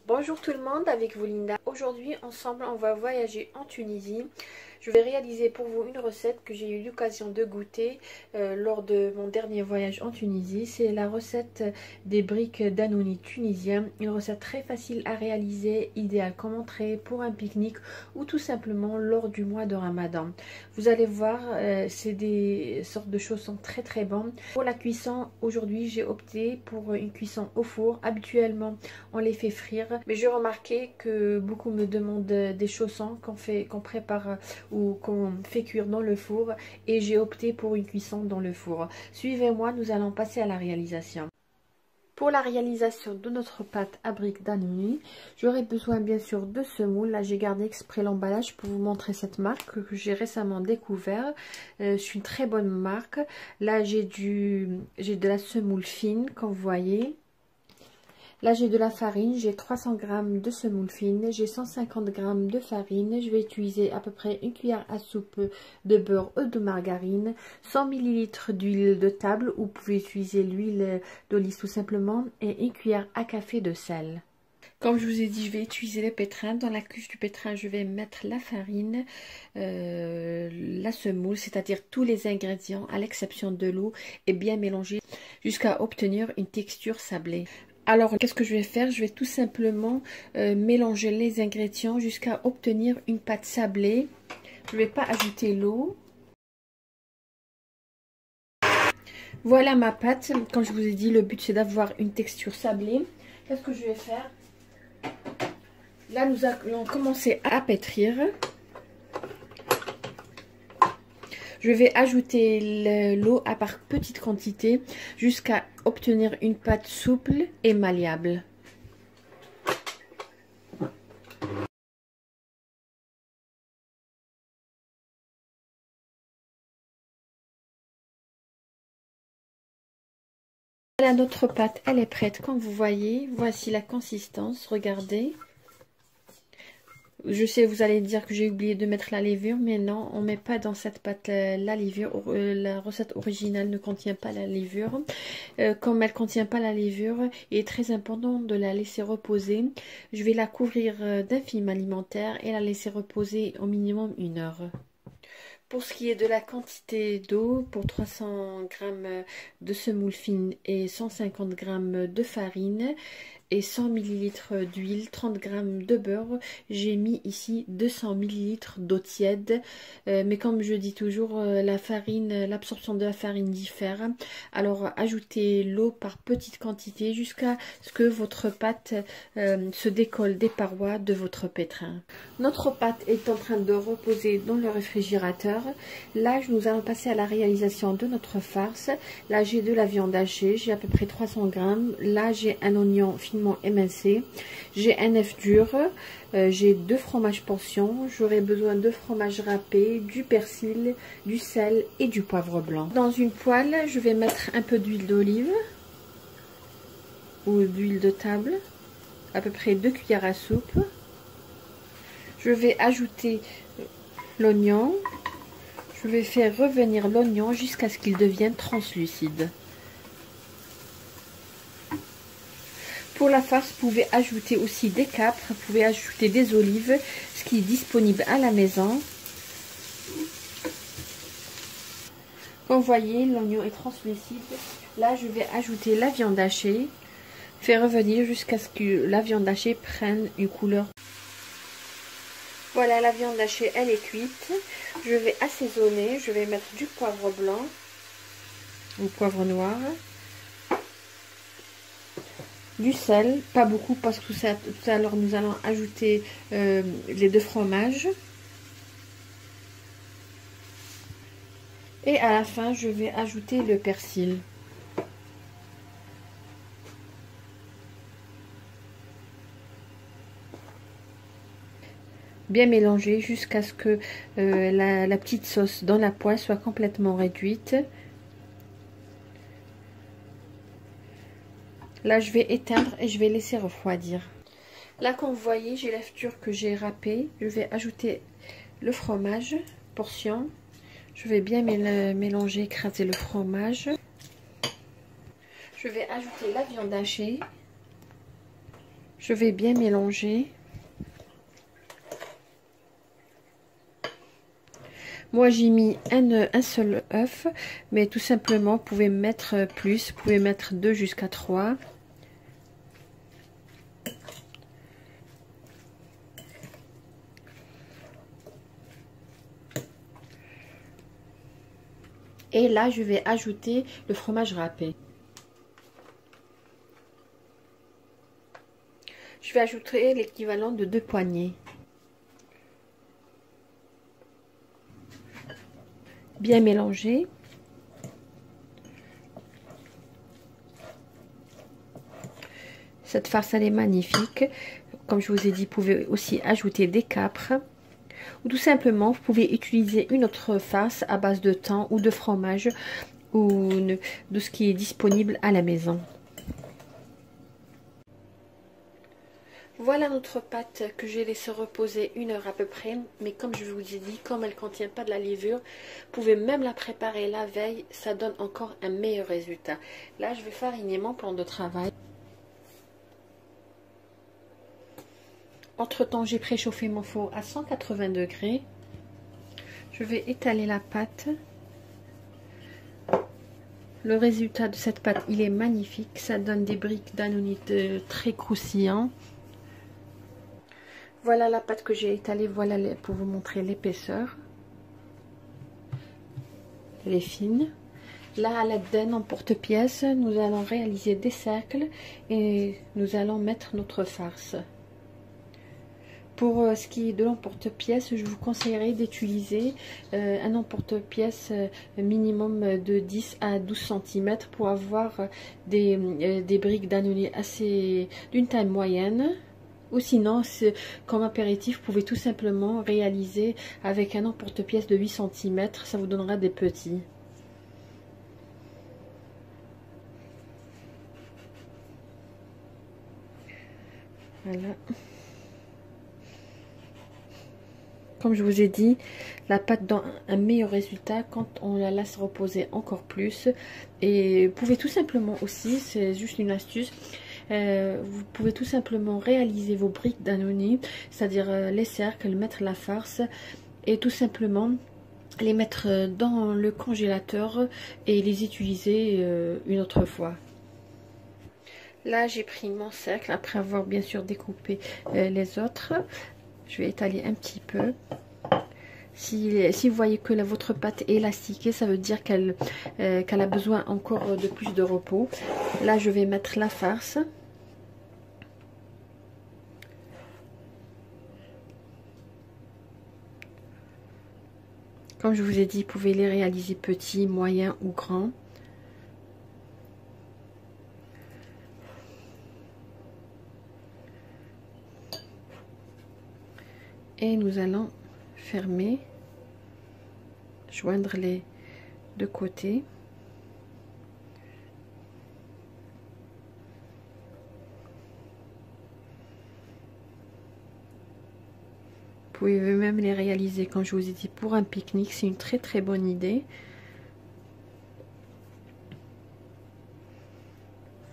Bonjour tout le monde, avec vous Linda. Aujourd'hui ensemble on va voyager en Tunisie. Je vais réaliser pour vous une recette que j'ai eu l'occasion de goûter lors de mon dernier voyage en Tunisie. C'est la recette des briques d'anouni tunisien. Une recette très facile à réaliser, idéale comme entrée pour un pique-nique ou tout simplement lors du mois de Ramadan. Vous allez voir, c'est des sortes de choses sont très bon. Pour la cuisson, aujourd'hui j'ai opté pour une cuisson au four. Habituellement on les fait frire, mais j'ai remarqué que beaucoup me demandent des chaussons qu'on prépare ou qu'on fait cuire dans le four, et j'ai opté pour une cuisson dans le four. Suivez-moi, nous allons passer à la réalisation. Pour la réalisation de notre pâte à briques d'anouni, j'aurai besoin bien sûr de semoule. Là j'ai gardé exprès l'emballage pour vous montrer cette marque que j'ai récemment découvert. C'est une très bonne marque. Là j'ai de la semoule fine comme vous voyez. Là, j'ai de la farine, j'ai 300 g de semoule fine, j'ai 150 g de farine. Je vais utiliser à peu près une cuillère à soupe de beurre ou de margarine, 100 ml d'huile de table, ou vous pouvez utiliser l'huile d'olive tout simplement, et une cuillère à café de sel. Comme je vous ai dit, je vais utiliser le pétrin. Dans la cuve du pétrin, je vais mettre la farine, la semoule, c'est-à-dire tous les ingrédients à l'exception de l'eau, et bien mélanger jusqu'à obtenir une texture sablée. Alors, qu'est-ce que je vais faire? Je vais tout simplement mélanger les ingrédients jusqu'à obtenir une pâte sablée. Je ne vais pas ajouter l'eau. Voilà ma pâte. Comme je vous ai dit, le but c'est d'avoir une texture sablée. Qu'est-ce que je vais faire? Là, nous allons commencer à pétrir. Je vais ajouter l'eau à par petite quantité jusqu'à obtenir une pâte souple et malléable. Voilà, notre pâte, elle est prête. Comme vous voyez, voici la consistance. Regardez. Je sais, vous allez dire que j'ai oublié de mettre la levure, mais non, on ne met pas dans cette pâte la levure. La recette originale ne contient pas la levure. Comme elle ne contient pas la levure, il est très important de la laisser reposer. Je vais la couvrir d'un film alimentaire et la laisser reposer au minimum 1 heure. Pour ce qui est de la quantité d'eau, pour 300 g de semoule fine et 150 g de farine et 100 ml d'huile, 30 g de beurre, j'ai mis ici 200 ml d'eau tiède. Mais comme je dis toujours, la farine, l'absorption de la farine diffère. Alors ajoutez l'eau par petite quantité jusqu'à ce que votre pâte se décolle des parois de votre pétrin. Notre pâte est en train de reposer dans le réfrigérateur. Là, nous allons passer à la réalisation de notre farce. Là, j'ai de la viande hachée, j'ai à peu près 300 g. Là, j'ai un oignon finement émincé. J'ai un œuf dur. J'ai 2 fromages portions. J'aurai besoin de fromage râpé, du persil, du sel et du poivre blanc. Dans une poêle, je vais mettre un peu d'huile d'olive ou d'huile de table, à peu près 2 cuillères à soupe. Je vais ajouter l'oignon. Je vais faire revenir l'oignon jusqu'à ce qu'il devienne translucide. Pour la farce, vous pouvez ajouter aussi des capres, vous pouvez ajouter des olives, ce qui est disponible à la maison. Comme vous voyez, l'oignon est translucide. Là, je vais ajouter la viande hachée. Faire revenir jusqu'à ce que la viande hachée prenne une couleur. Voilà, la viande hachée, elle est cuite. Je vais assaisonner. Je vais mettre du poivre blanc ou poivre noir. Du sel, pas beaucoup parce que tout à l'heure nous allons ajouter les 2 fromages. Et à la fin, je vais ajouter le persil. Bien mélanger jusqu'à ce que la petite sauce dans la poêle soit complètement réduite. Là, je vais éteindre et je vais laisser refroidir. Là, comme vous voyez, j'ai l'œuf dur que j'ai râpé. Je vais ajouter le fromage, portion. Je vais bien mélanger, écraser le fromage. Je vais ajouter la viande hachée. Je vais bien mélanger. Moi j'ai mis un seul œuf, mais tout simplement vous pouvez mettre plus, vous pouvez mettre 2 jusqu'à 3. Et là je vais ajouter le fromage râpé. Je vais ajouter l'équivalent de 2 poignées. Bien mélanger. Cette farce elle est magnifique. Comme je vous ai dit, vous pouvez aussi ajouter des capres. Ou tout simplement, vous pouvez utiliser une autre farce à base de thon ou de fromage ou de ce qui est disponible à la maison. Voilà notre pâte que j'ai laissé reposer 1 heure à peu près. Mais comme je vous ai dit, comme elle ne contient pas de la levure, vous pouvez même la préparer la veille. Ça donne encore un meilleur résultat. Là, je vais fariner mon plan de travail. Entre temps, j'ai préchauffé mon four à 180 degrés. Je vais étaler la pâte. Le résultat de cette pâte, il est magnifique. Ça donne des briques d'anonite très croustillants. Voilà la pâte que j'ai étalée. Voilà pour vous montrer l'épaisseur. Elle est fine. Là, à l'aide d'un emporte-pièce, nous allons réaliser des cercles et nous allons mettre notre farce. Pour ce qui est de l'emporte-pièce, je vous conseillerais d'utiliser un emporte-pièce minimum de 10 à 12 cm pour avoir des briques d'annonit assez d'une taille moyenne. Ou sinon, comme apéritif, vous pouvez tout simplement réaliser avec un emporte-pièce de 8 cm, ça vous donnera des petits. Voilà. Comme je vous ai dit, la pâte donne un meilleur résultat quand on la laisse reposer encore plus. Et vous pouvez tout simplement aussi, c'est juste une astuce, vous pouvez tout simplement réaliser vos briques d'annonit, c'est-à-dire les cercles, mettre la farce et tout simplement les mettre dans le congélateur et les utiliser une autre fois. Là, j'ai pris mon cercle après avoir bien sûr découpé les autres. Je vais étaler un petit peu. Si vous voyez que votre pâte est élastiquée, ça veut dire qu'elle a besoin encore de plus de repos. Là, je vais mettre la farce. Comme je vous ai dit, vous pouvez les réaliser petits, moyens ou grands. Et nous allons fermer, joindre les deux côtés. Vous pouvez même les réaliser, comme je vous ai dit, pour un pique-nique. C'est une très très bonne idée.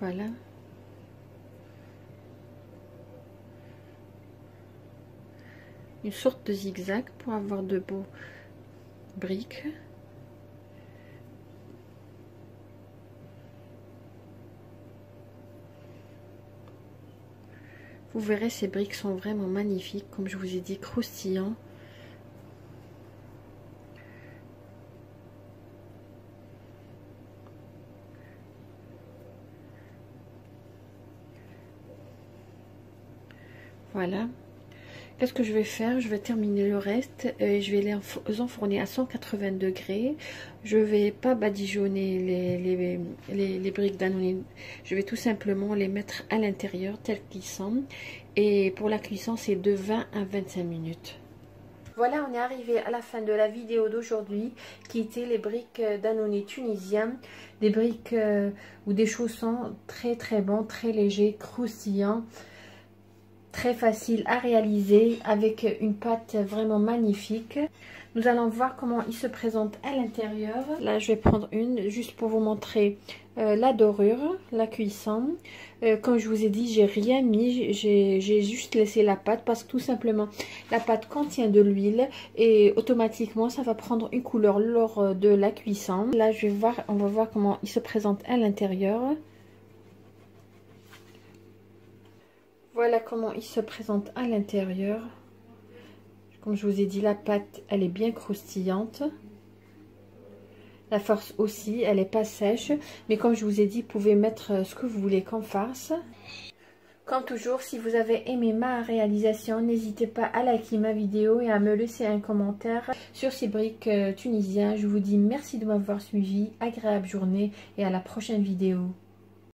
Voilà. Une sorte de zigzag pour avoir de beaux briques. Vous verrez, ces briques sont vraiment magnifiques, comme je vous ai dit, croustillants. Voilà. Qu'est-ce que je vais faire? Je vais terminer le reste et je vais les enfourner à 180 degrés. Je vais pas badigeonner les briques d'annonit. Je vais tout simplement les mettre à l'intérieur tels qu'ils sont. Et pour la cuisson, c'est de 20 à 25 minutes. Voilà, on est arrivé à la fin de la vidéo d'aujourd'hui qui était les briques d'annonit tunisien. Des briques ou des chaussons très très bons, très légers, croustillants. très facile à réaliser avec une pâte vraiment magnifique. Nous allons voir comment il se présente à l'intérieur. Là, je vais prendre une juste pour vous montrer la dorure, la cuisson. Comme je vous ai dit, j'ai rien mis, j'ai juste laissé la pâte parce que tout simplement la pâte contient de l'huile et automatiquement ça va prendre une couleur lors de la cuisson. Là, on va voir comment il se présente à l'intérieur. Voilà comment il se présente à l'intérieur. Comme je vous ai dit, la pâte, elle est bien croustillante. La farce aussi, elle n'est pas sèche. Mais comme je vous ai dit, vous pouvez mettre ce que vous voulez comme farce. Comme toujours, si vous avez aimé ma réalisation, n'hésitez pas à liker ma vidéo et à me laisser un commentaire sur ces briques tunisiens. Je vous dis merci de m'avoir suivi. Agréable journée et à la prochaine vidéo.